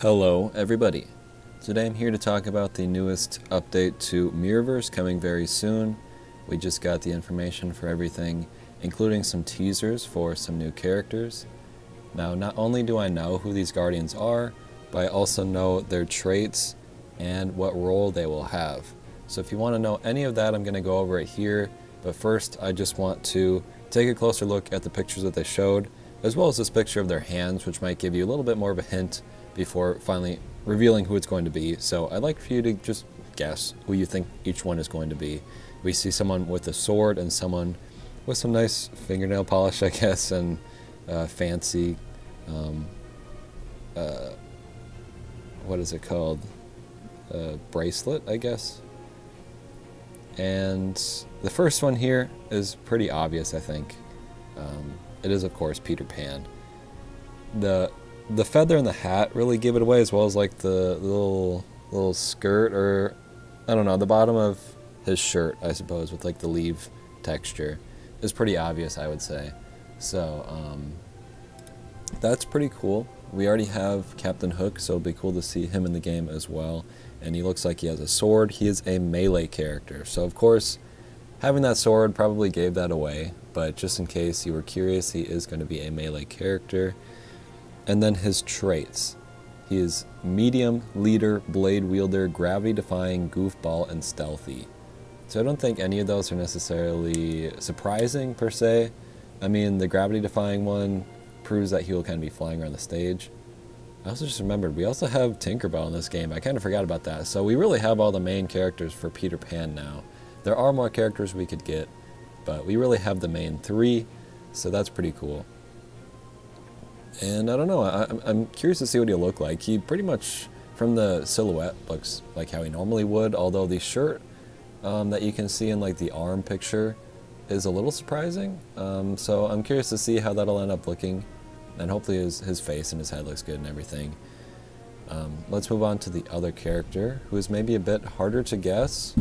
Hello everybody. Today I'm here to talk about the newest update to MIRRORVERSE coming very soon. We just got the information for everything, including some teasers for some new characters. Now, not only do I know who these Guardians are, but I also know their traits and what role they will have. So if you want to know any of that, I'm going to go over it here. But first, I just want to take a closer look at the pictures that they showed, as well as this picture of their hands, which might give you a little bit more of a hint before finally revealing who it's going to be. So I'd like for you to just guess who you think each one is going to be. We see someone with a sword and someone with some nice fingernail polish, I guess, and fancy, what is it called? Bracelet, I guess. And the first one here is pretty obvious, I think. It is, of course, Peter Pan. The feather and the hat really give it away, as well as like the little skirt, or I don't know, the bottom of his shirt, I suppose, with like the leaf texture is pretty obvious, I would say. So that's pretty cool. We already have Captain Hook, so it'll be cool to see him in the game as well. And he looks like he has a sword. He is a melee character, so of course having that sword probably gave that away, but just in case you were curious, he is going to be a melee character. And then his traits. He is medium, leader, blade wielder, gravity defying, goofball, and stealthy. So I don't think any of those are necessarily surprising per se. I mean, the gravity defying one proves that he will kind of be flying around the stage. I also just remembered we also have Tinkerbell in this game. I kind of forgot about that. So we really have all the main characters for Peter Pan now. There are more characters we could get, but we really have the main three, so that's pretty cool. And I don't know, I'm curious to see what he'll look like. He pretty much, from the silhouette, looks like how he normally would, although the shirt that you can see in like the arm picture is a little surprising. So I'm curious to see how that'll end up looking, and hopefully his face and his head looks good and everything. Let's move on to the other character, who is maybe a bit harder to guess,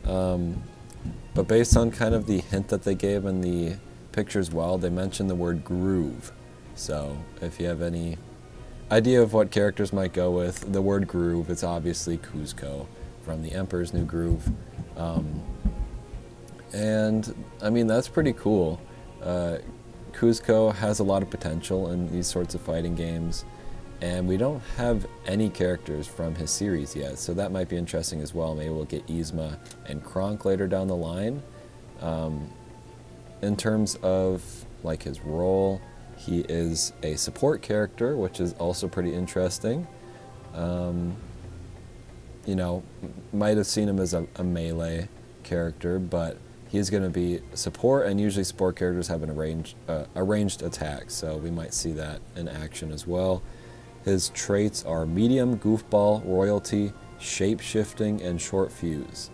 but based on kind of the hint that they gave in the picture as well, they mentioned the word groove. So if you have any idea of what characters might go with the word groove, it's obviously Kuzco from The Emperor's New Groove. And I mean, that's pretty cool. Kuzco has a lot of potential in these sorts of fighting games, and we don't have any characters from his series yet, so that might be interesting as well. Maybe we'll get Yzma and Kronk later down the line. In terms of like his role, he is a support character, which is also pretty interesting. You know, might have seen him as a melee character, but he's going to be support, and usually support characters have an ranged attack, so we might see that in action as well. His traits are medium, goofball, royalty, shape-shifting, and short fuse.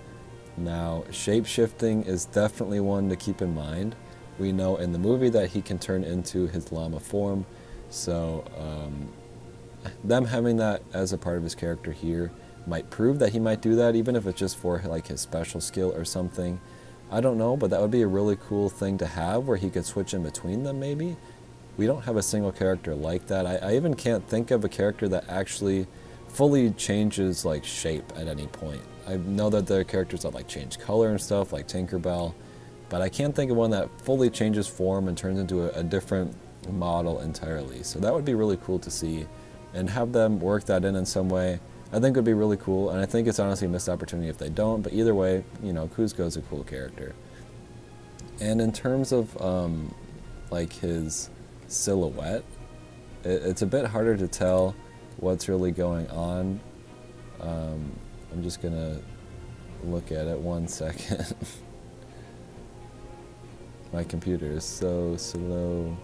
Now, shape-shifting is definitely one to keep in mind. We know in the movie that he can turn into his llama form, so them having that as a part of his character here might prove that he might do that, even if it's just for like his special skill or something. I don't know, but that would be a really cool thing to have, where he could switch in between them maybe. We don't have a single character like that. I even can't think of a character that actually fully changes like shape at any point. I know that there are characters that like change color and stuff, like Tinkerbell, but I can't think of one that fully changes form and turns into a different model entirely. So that would be really cool to see, and have them work that in some way, I think would be really cool. And I think it's honestly a missed opportunity if they don't, but either way, you know, Kuzco's a cool character. And in terms of like his silhouette, it's a bit harder to tell what's really going on. I'm just gonna look at it 1 second. My computer is so slow.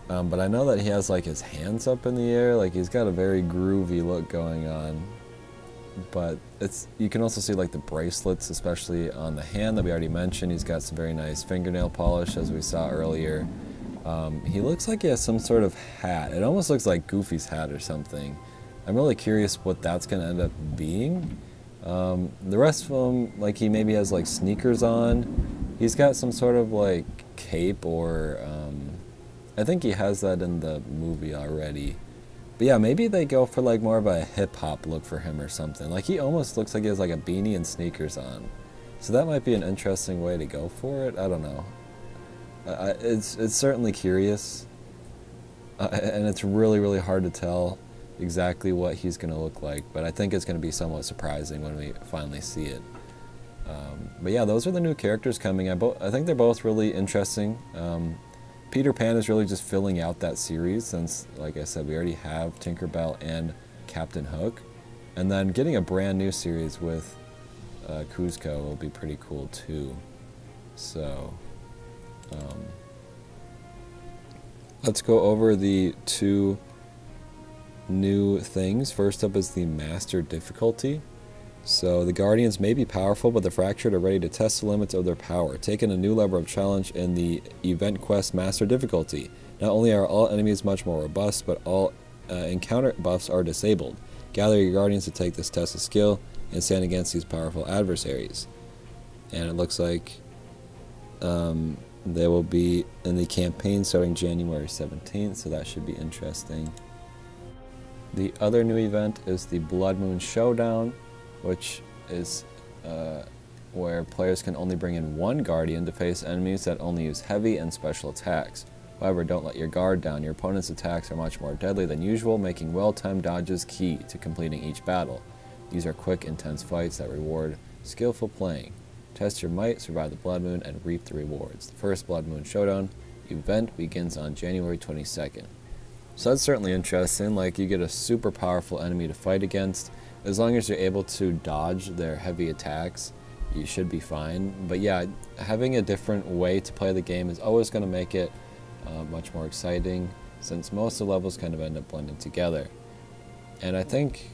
But I know that he has like his hands up in the air, like he's got a very groovy look going on. But you can also see like the bracelets, especially on the hand that we already mentioned. He's got some very nice fingernail polish, as we saw earlier. He looks like he has some sort of hat. It almost looks like Goofy's hat or something. I'm really curious what that's going to end up being. The rest of him, like he maybe has like sneakers on. He's got some sort of like cape, or I think he has that in the movie already. But But yeah, maybe they go for like more of a hip-hop look for him or something. Like he almost looks like he has like a beanie and sneakers on. So that might be an interesting way to go for it. I don't know. It's certainly curious. And it's really, really hard to tell exactly what he's going to look like. But I think it's going to be somewhat surprising when we finally see it. But yeah, those are the new characters coming. I think they're both really interesting. Peter Pan is really just filling out that series since, like I said, we already have Tinkerbell and Captain Hook. And then getting a brand new series with Kuzco will be pretty cool too. So, let's go over the two new things. First up is the Master difficulty. So the Guardians may be powerful, but the Fractured are ready to test the limits of their power, taking a new level of challenge in the Event Quest Master difficulty. Not only are all enemies much more robust, but all encounter buffs are disabled. Gather your Guardians to take this test of skill and stand against these powerful adversaries. And it looks like they will be in the campaign starting January 17th, so that should be interesting. The other new event is the Blood Moon Showdown, which is where players can only bring in one Guardian to face enemies that only use heavy and special attacks. However, don't let your guard down. Your opponent's attacks are much more deadly than usual, making well-timed dodges key to completing each battle. These are quick, intense fights that reward skillful playing. Test your might, survive the Blood Moon, and reap the rewards. The first Blood Moon Showdown event begins on January 22nd. So that's certainly interesting. Like, you get a super powerful enemy to fight against. As long as you're able to dodge their heavy attacks, you should be fine. But yeah, having a different way to play the game is always going to make it much more exciting, since most of the levels kind of end up blending together. And I think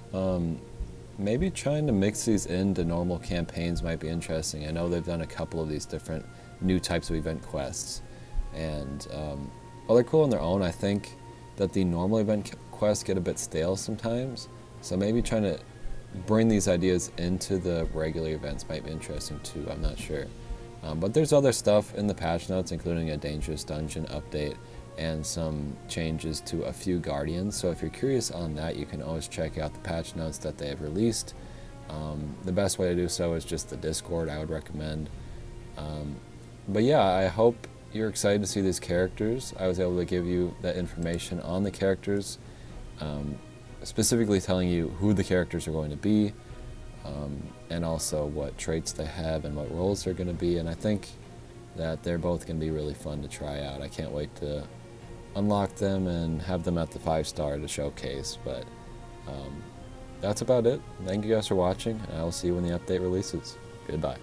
maybe trying to mix these into normal campaigns might be interesting. I know they've done a couple of these different new types of event quests, and while they're cool on their own, I think that the normal event quests get a bit stale sometimes. So maybe trying to bring these ideas into the regular events might be interesting too. I'm not sure. But there's other stuff in the patch notes, including a Dangerous Dungeon update and some changes to a few Guardians. So if you're curious on that, you can always check out the patch notes that they have released. The best way to do so is just the Discord, I would recommend. But yeah, I hope you're excited to see these characters. I was able to give you that information on the characters, specifically telling you who the characters are going to be, and also what traits they have and what roles they're going to be. And I think that they're both going to be really fun to try out. I can't wait to unlock them and have them at the 5-star to showcase. But that's about it. Thank you guys for watching, and I will see you when the update releases. Goodbye.